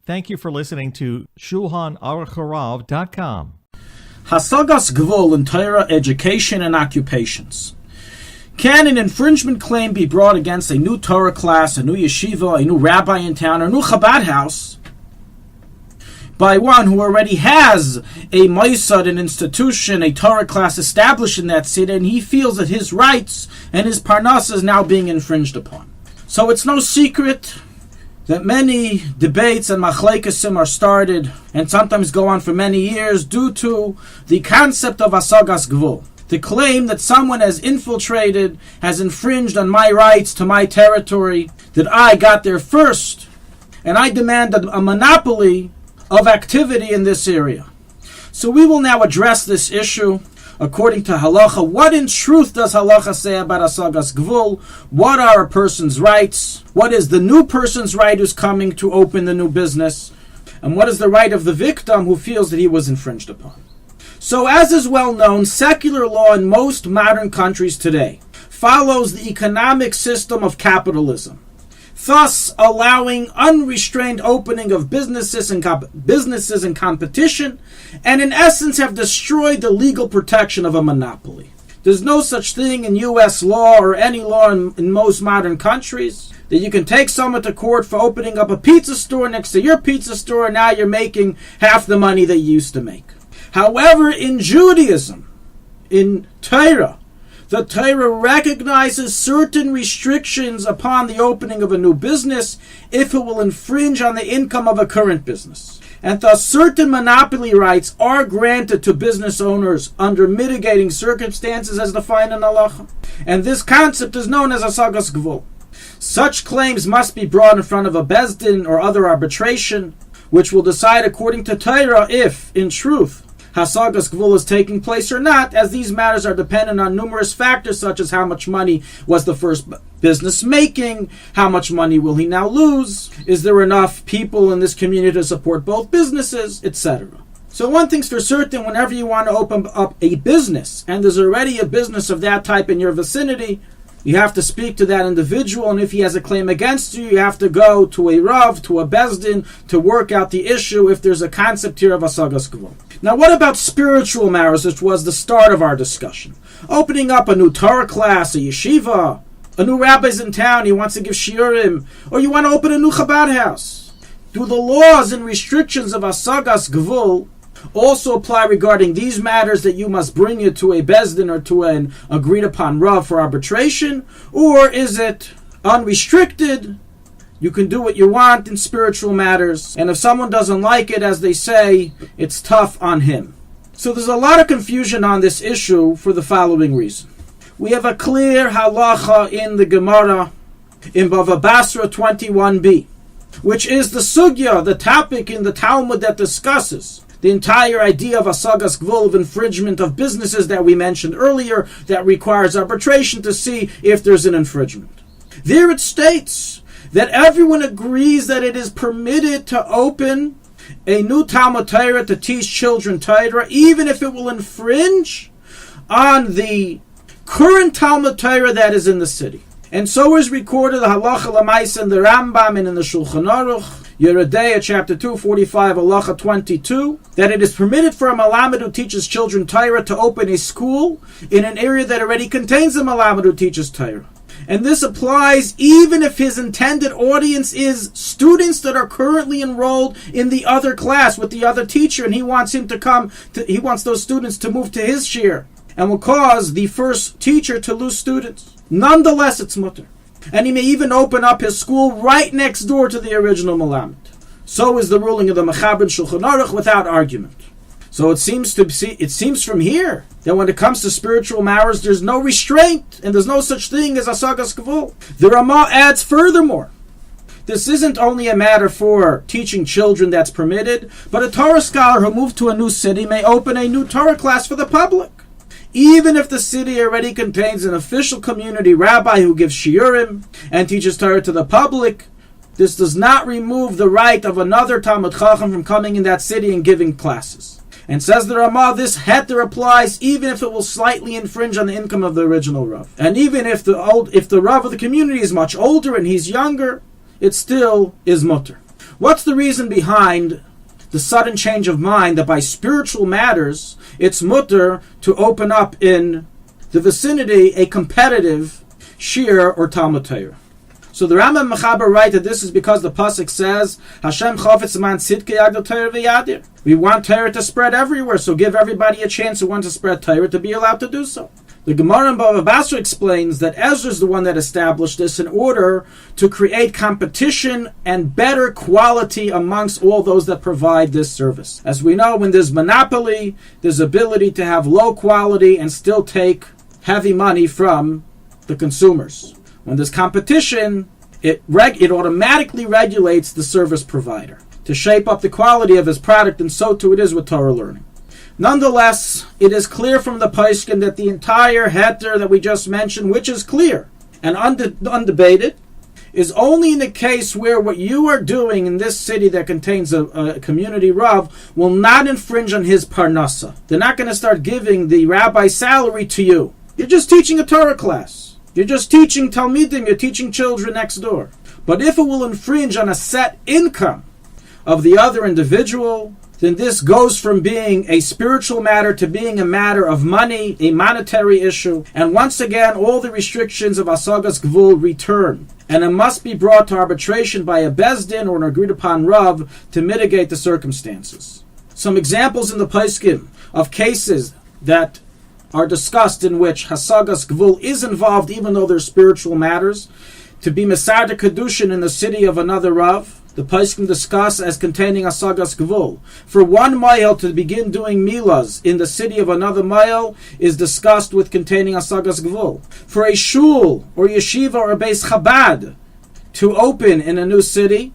Thank you for listening to Shulchanaruchharav.com. Hasagas Gvul in Torah, Education and Occupations. Can an infringement claim be brought against a new Torah class, a new yeshiva, a new rabbi in town, or a new Chabad house by one who already has a Mossad, an institution, a Torah class established in that city, and he feels that his rights and his parnasa is now being infringed upon? So it's no secret that many debates and machlekasim are started and sometimes go on for many years due to the concept of Hasagas Gvul. The claim that someone has infiltrated, has infringed on my rights to my territory, that I got there first, and I demand a monopoly of activity in this area. So we will now address this issue according to halacha. What in truth does halacha say about Hasagas Gvul? What are a person's rights? What is the new person's right who's coming to open the new business? And what is the right of the victim who feels that he was infringed upon? So as is well known, secular law in most modern countries today follows the economic system of capitalism, thus allowing unrestrained opening of businesses and competition, and in essence have destroyed the legal protection of a monopoly. There's no such thing in U.S. law or any law in most modern countries that you can take someone to court for opening up a pizza store next to your pizza store, and now you're making half the money they used to make. However, in Judaism, in Torah, the Torah recognizes certain restrictions upon the opening of a new business if it will infringe on the income of a current business. And thus certain monopoly rights are granted to business owners under mitigating circumstances as defined in halacha. And this concept is known as Hasagas Gvul. Such claims must be brought in front of a beis din or other arbitration, which will decide according to Torah if, in truth, Hasagas Gvul is taking place or not, as these matters are dependent on numerous factors such as how much money was the first business making, how much money will he now lose, is there enough people in this community to support both businesses, etc. So one thing's for certain, whenever you want to open up a business, and there's already a business of that type in your vicinity, you have to speak to that individual, and if he has a claim against you, you have to go to a Rav, to a beis din, to work out the issue if there's a concept here of Hasagas Gvul. Now what about spiritual matters, which was the start of our discussion? Opening up a new Torah class, a yeshiva, a new rabbi's in town, he wants to give shiurim, or you want to open a new Chabad house. Do the laws and restrictions of Hasagas Gvul also apply regarding these matters, that you must bring it to a beis din or to an agreed upon Rav for arbitration? Or is it unrestricted? You can do what you want in spiritual matters, and if someone doesn't like it, as they say, it's tough on him. So there's a lot of confusion on this issue for the following reason. We have a clear halacha in the Gemara in Bava Basra 21b, which is the sugya, the topic in the Talmud that discusses the entire idea of Hasagas Gvul, of infringement of businesses that we mentioned earlier, that requires arbitration to see if there's an infringement. There it states that everyone agrees that it is permitted to open a new Talmud Torah to teach children Torah, even if it will infringe on the current Talmud Torah that is in the city. And so is recorded the halacha l'maisa in the Rambam and in the Shulchanaruchharav, Yeridea, chapter 2, 45, halacha 22, that it is permitted for a malamed who teaches children Torah to open a school in an area that already contains a malamed who teaches Torah. And this applies even if his intended audience is students that are currently enrolled in the other class with the other teacher, and he wants those students to move to his shir, and will cause the first teacher to lose students. Nonetheless, it's mutter. And he may even open up his school right next door to the original malamed. So is the ruling of the Mechaber Shulchan without argument. So it seems from here that when it comes to spiritual matters, there's no restraint, and there's no such thing as Hasagas Gvul. The Ramah adds furthermore, this isn't only a matter for teaching children that's permitted, but a Torah scholar who moved to a new city may open a new Torah class for the public. Even if the city already contains an official community rabbi who gives shiurim and teaches Torah to the public, this does not remove the right of another Talmud Chacham from coming in that city and giving classes. And says the Ramah, this heter applies even if it will slightly infringe on the income of the original Rav. And even if the Rav of the community is much older and he's younger, it still is mutter. What's the reason behind the sudden change of mind that by spiritual matters it's mutter to open up in the vicinity a competitive shir or Talmud Torah? So the Rambam Mechaber write that this is because the pasuk says, Hashem chafetz man tzidkei yagdol Torah v'yadir. We want Torah to spread everywhere, so give everybody a chance who wants to spread Torah to be allowed to do so. The Gemara in Bava Basra explains that Ezra is the one that established this in order to create competition and better quality amongst all those that provide this service. As we know, when there's monopoly, there's ability to have low quality and still take heavy money from the consumers. When there's competition, it automatically regulates the service provider to shape up the quality of his product, and so too it is with Torah learning. Nonetheless, it is clear from the Paiskin that the entire heter that we just mentioned, which is clear and undebated, is only in the case where what you are doing in this city that contains a community Rav will not infringe on his parnasa. They're not going to start giving the rabbi's salary to you. You're just teaching a Torah class. You're just teaching Talmidim, you're teaching children next door. But if it will infringe on a set income of the other individual, then this goes from being a spiritual matter to being a matter of money, a monetary issue. And once again, all the restrictions of Hasagas Gvul return. And it must be brought to arbitration by a Bezdin or an agreed upon Rav to mitigate the circumstances. Some examples in the Paiskim of cases that are discussed in which Hasagas Gvul is involved, even though they're spiritual matters. To be Mesada Kedushin in the city of another Rav, the Paiskim discuss as containing Hasagas Gvul. For one mile to begin doing milas in the city of another mile is discussed with containing Hasagas Gvul. For a shul or yeshiva or a beis Chabad to open in a new city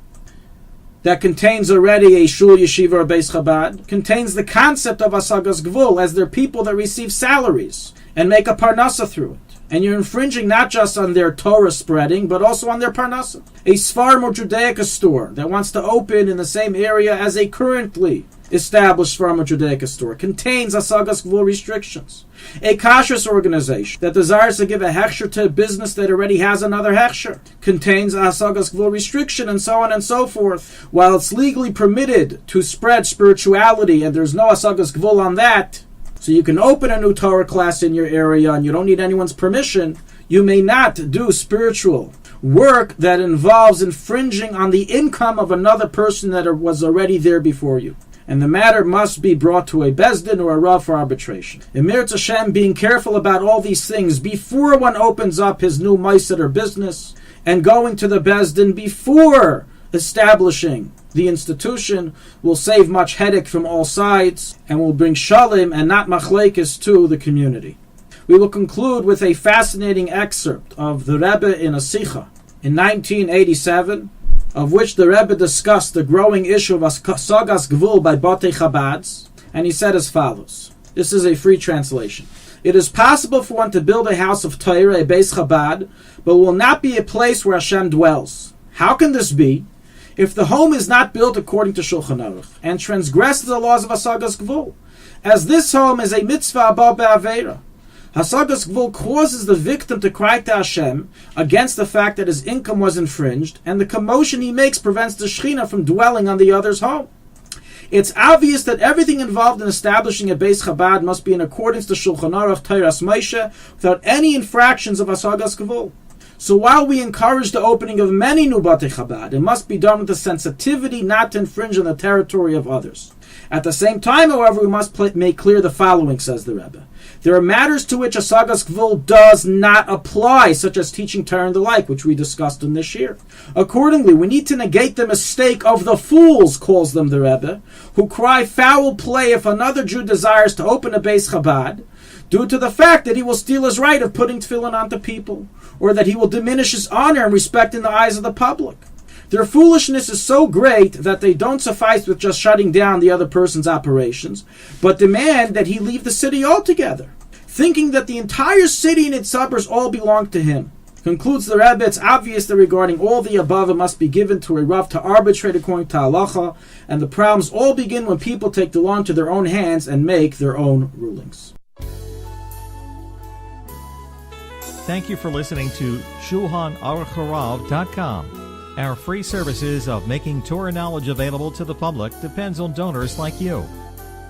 that contains already a shul, yeshiva, or beis Chabad, contains the concept of Hasagas Gvul, as they're people that receive salaries and make a parnasa through it. And you're infringing not just on their Torah spreading, but also on their parnasa. A Sfarim or Judaica store that wants to open in the same area as a currently established Sfarim or Judaica store contains Hasagas Gvul restrictions. A kashrus organization that desires to give a hechsher to a business that already has another hechsher contains a Hasagas Gvul restriction, and so on and so forth. While it's legally permitted to spread spirituality and there's no Hasagas Gvul on that, so you can open a new Torah class in your area and you don't need anyone's permission, you may not do spiritual work that involves infringing on the income of another person that was already there before you. And the matter must be brought to a Bezdin or a Rav for arbitration. Emir Hashem, being careful about all these things before one opens up his new ma'aser or business, and going to the Bezdin before establishing the institution will save much headache from all sides and will bring shalim and not machlekes to the community. We will conclude with a fascinating excerpt of the Rebbe in a Sicha in 1987, of which the Rebbe discussed the growing issue of Hasagas Gvul by Batei Chabads, and he said as follows. This is a free translation. It is possible for one to build a house of Torah, a Beis Chabad, but will not be a place where Hashem dwells. How can this be? If the home is not built according to Shulchanaruchharav and transgresses the laws of Hasagas Gvul, as this home is a mitzvah above be'avera, Hasagas Gvul causes the victim to cry to Hashem against the fact that his income was infringed, and the commotion he makes prevents the Shekhinah from dwelling on the other's home. It's obvious that everything involved in establishing a Beis Chabad must be in accordance to Shulchanaruch Teiras Moshe without any infractions of Hasagas Gvul. So while we encourage the opening of many new Batei Chabad, it must be done with the sensitivity not to infringe on the territory of others. At the same time, however, we must make clear the following, says the Rebbe. There are matters to which Hasagas Gvul does not apply, such as teaching Torah and the like, which we discussed in this year. Accordingly, we need to negate the mistake of the fools, calls them the Rebbe, who cry foul play if another Jew desires to open a Beis Chabad, due to the fact that he will steal his right of putting tefillin onto people, or that he will diminish his honor and respect in the eyes of the public. Their foolishness is so great that they don't suffice with just shutting down the other person's operations, but demand that he leave the city altogether, thinking that the entire city and its suburbs all belong to him. Concludes the Rebbe, it's obvious that regarding all the above, it must be given to a Rav to arbitrate according to halacha, and the problems all begin when people take the law into their own hands and make their own rulings. Thank you for listening to Shulchanaruchharav.com. Our free services of making Torah knowledge available to the public depends on donors like you.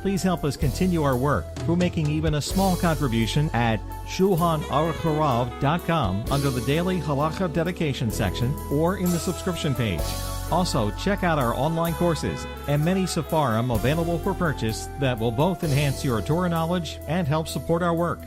Please help us continue our work through making even a small contribution at Shulchanaruchharav.com under the Daily Halacha Dedication section or in the subscription page. Also, check out our online courses and many sefarim available for purchase that will both enhance your Torah knowledge and help support our work.